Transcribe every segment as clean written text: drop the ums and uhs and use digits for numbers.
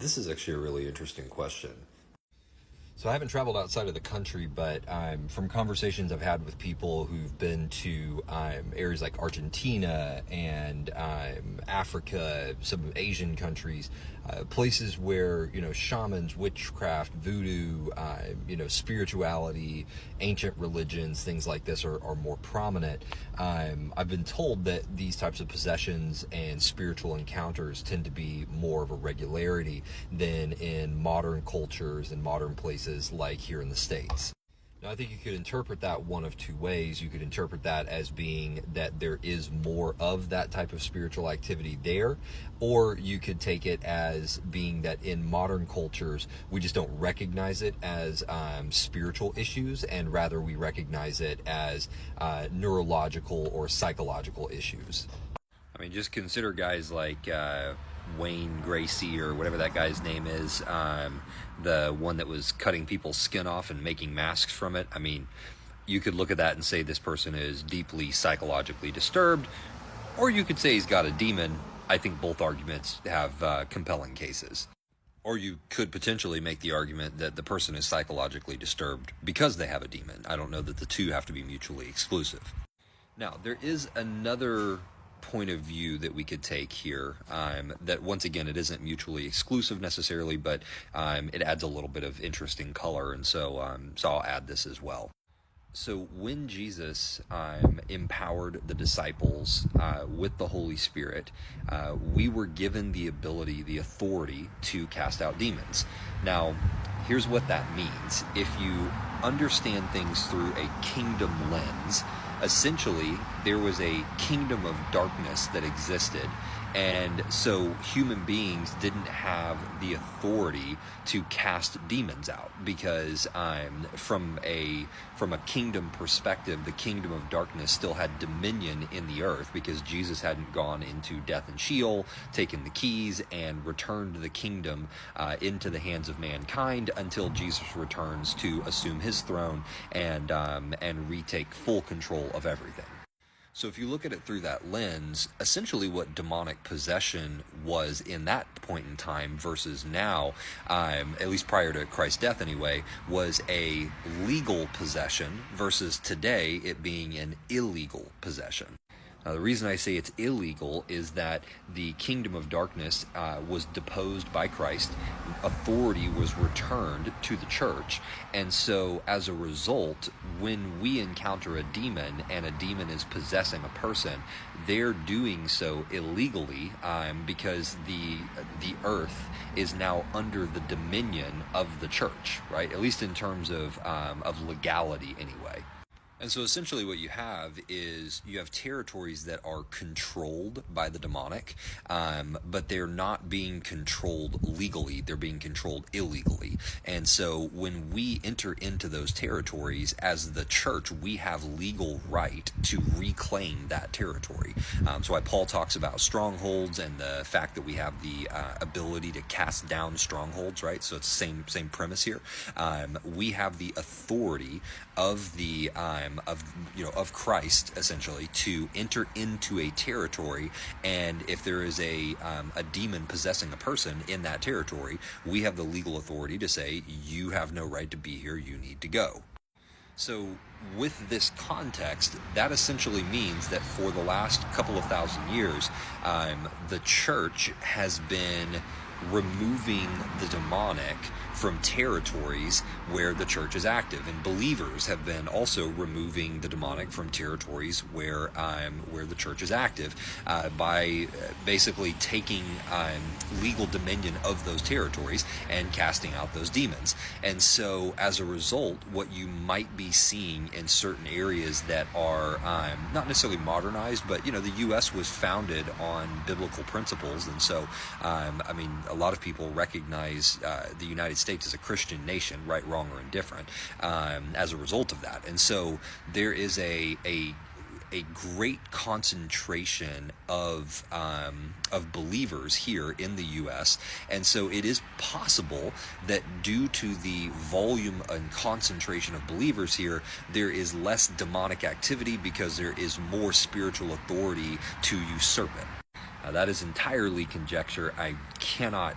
This is actually a really interesting question. So I haven't traveled outside of the country, but from conversations I've had with people who've been to areas like Argentina and Africa, some Asian countries, places where, shamans, witchcraft, voodoo, spirituality, ancient religions, things like this are more prominent. I've been told that these types of possessions and spiritual encounters tend to be more of a regularity than in modern cultures and modern places like here in the States. Now, I think you could interpret that one of two ways. You could interpret that as being that there is more of that type of spiritual activity there, or you could take it as being that in modern cultures, we just don't recognize it as spiritual issues, and rather we recognize it as neurological or psychological issues. I mean, just consider guys like Wayne Gracie or whatever that guy's name is, the one that was cutting people's skin off and making masks from it. I mean, you could look at that and say this person is deeply psychologically disturbed, or you could say he's got a demon. I think both arguments have compelling cases. Or you could potentially make the argument that the person is psychologically disturbed because they have a demon. I don't know that the two have to be mutually exclusive. Now, there is another point of view that we could take here, that once again it isn't mutually exclusive necessarily, but it adds a little bit of interesting color, and so I'll add this as well. So when Jesus empowered the disciples with the Holy Spirit, we were given the ability, the authority to cast out demons. Now, here's what that means. If you understand things through a kingdom lens, essentially, there was a kingdom of darkness that existed, and so human beings didn't have the authority to cast demons out because from a kingdom perspective, the kingdom of darkness still had dominion in the earth because Jesus hadn't gone into death and Sheol, taken the keys, and returned the kingdom into the hands of mankind until Jesus returns to assume his throne and retake full control of everything. So if you look at it through that lens, essentially what demonic possession was in that point in time versus now, at least prior to Christ's death anyway, was a legal possession versus today it being an illegal possession. Now, the reason I say it's illegal is that the kingdom of darkness was deposed by Christ, authority was returned to the church, and so as a result, when we encounter a demon and a demon is possessing a person, they're doing so illegally because the earth is now under the dominion of the church, right? At least in terms of legality anyway. And so essentially what you have is you have territories that are controlled by the demonic, but they're not being controlled legally, they're being controlled illegally. And so when we enter into those territories as the church, we have legal right to reclaim that territory. So why Paul talks about strongholds and the fact that we have the ability to cast down strongholds, right? So it's the same premise here. We have the authority of the of Christ essentially to enter into a territory, and if there is a demon possessing a person in that territory, we have the legal authority to say you have no right to be here, you need to go. So with this context, that essentially means that for the last couple of thousand years, the church has been removing the demonic from territories where the church is active, and believers have been also removing the demonic from territories where the church is active by basically taking legal dominion of those territories and casting out those demons. And so as a result, what you might be seeing in certain areas that are not necessarily modernized, but the U.S. was founded on biblical principles, and so a lot of people recognize the United States as a Christian nation, right, wrong, or indifferent, as a result of that. And so there is a great concentration of believers here in the U.S., and so it is possible that due to the volume and concentration of believers here, there is less demonic activity because there is more spiritual authority to usurp it. Now, that is entirely conjecture. I cannot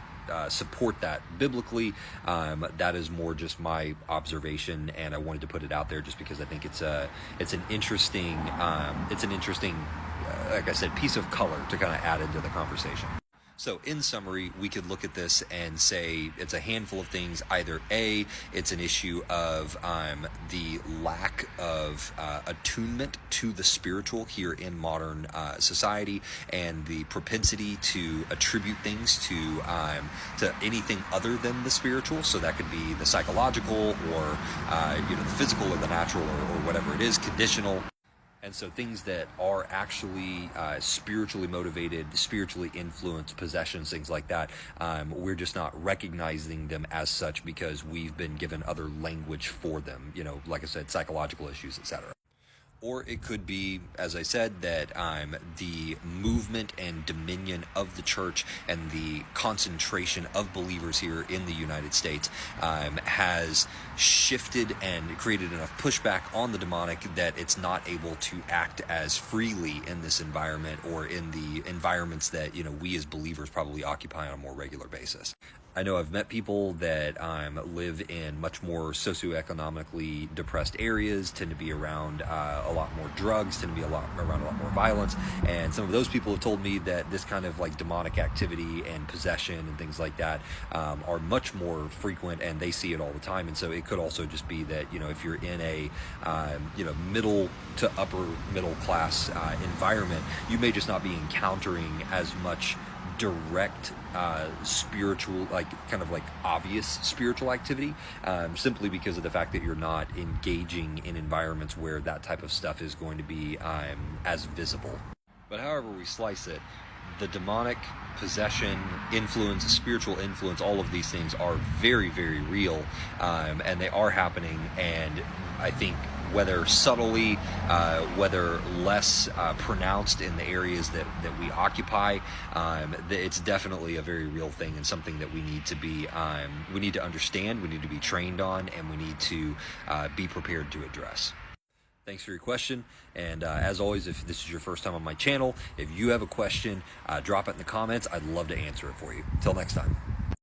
support that biblically. That is more just my observation, and I wanted to put it out there just because I think it's an interesting like I said, piece of color to kind of add into the conversation. So in summary, we could look at this and say it's a handful of things. Either A, it's an issue of the lack of attunement to the spiritual here in modern society, and the propensity to attribute things to anything other than the spiritual. So that could be the psychological, or the physical, or the natural, or whatever it is, conditional. And so things that are actually spiritually motivated, spiritually influenced possessions, things like that, we're just not recognizing them as such because we've been given other language for them, like I said, psychological issues, etc. Or it could be, as I said, that the movement and dominion of the church and the concentration of believers here in the United States has shifted and created enough pushback on the demonic that it's not able to act as freely in this environment, or in the environments that we as believers probably occupy on a more regular basis. I know I've met people that live in much more socioeconomically depressed areas, tend to be around a lot more drugs, tend to be around a lot more violence, and some of those people have told me that this kind of like demonic activity and possession and things like that are much more frequent, and they see it all the time. And so it could also just be that if you're in a middle to upper middle class environment, you may just not be encountering as much direct spiritual, kind of obvious spiritual activity, simply because of the fact that you're not engaging in environments where that type of stuff is going to be as visible. But however we slice it, the demonic possession, influence, spiritual influence, all of these things are very, very real, and they are happening. And I think whether subtly, whether less pronounced in the areas that we occupy, it's definitely a very real thing, and something that we need to understand, we need to be trained on, and we need to be prepared to address. Thanks for your question, and as always, if this is your first time on my channel, if you have a question, drop it in the comments. I'd love to answer it for you. Till next time.